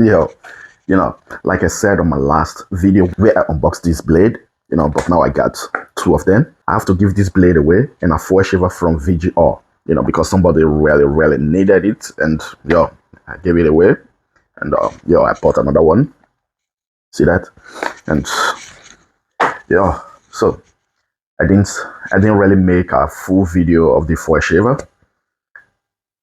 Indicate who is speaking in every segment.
Speaker 1: Yo, like I said on my last video where I unboxed this blade, but now I got two of them. I have to give this blade away and a foil shaver from VGR, because somebody really needed it, and I gave it away, and I bought another one. See that? And so I didn't really make a full video of the foil shaver,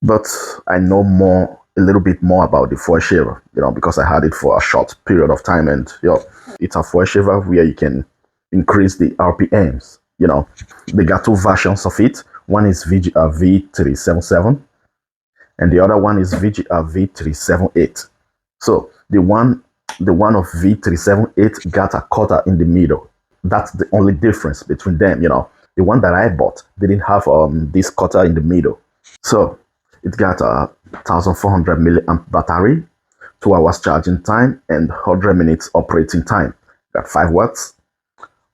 Speaker 1: but I know a little bit more about the foil shaver, because I had it for a short period of time, and it's a foil shaver where you can increase the RPMs. They got two versions of it. One is VGR V377 and the other one is VGR V378. So the one of V378 got a cutter in the middle. That's the only difference between them. The one that I bought didn't have this cutter in the middle. So it got a 1400 milliamp battery, 2 hours charging time, and 100 minutes operating time. Got 5 watts,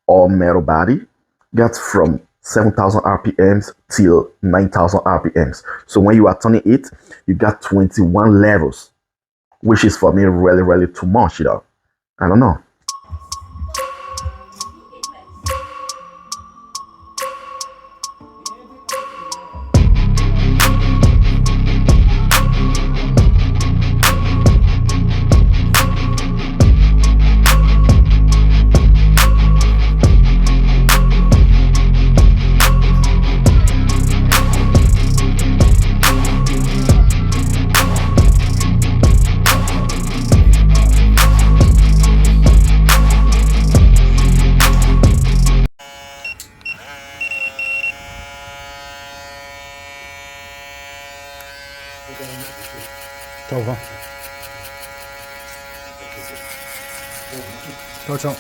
Speaker 1: all metal body. Got from 7,000 RPMs till 9,000 RPMs. So when you are turning it, you got 21 levels, which is for me really too much. I don't know.
Speaker 2: Ciao qua. Ciao ciao.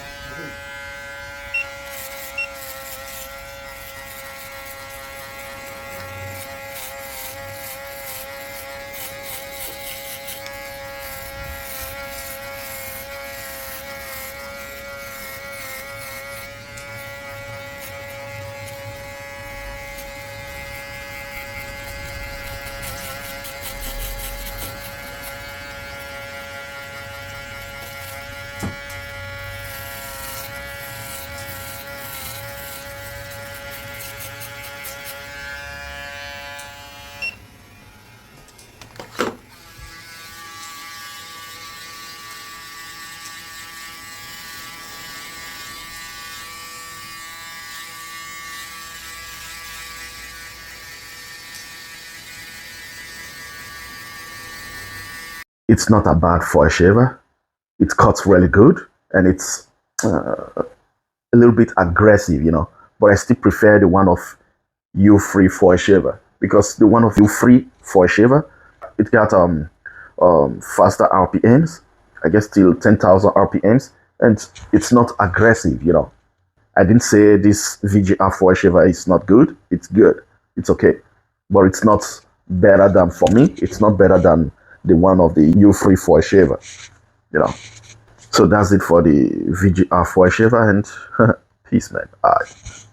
Speaker 1: It's not a bad foil shaver. It cuts really good, and it's a little bit aggressive, but I still prefer the one of U3 foil shaver, because the one of U3 foil shaver, it got faster RPMs, I guess till 10,000 RPMs, and it's not aggressive. I didn't say this VGR foil shaver is not good. It's good. It's okay, but it's not better than, for me, it's not better than the one of the U3 foil shaver. So that's it for the VGR foil shaver, and peace, man. All right.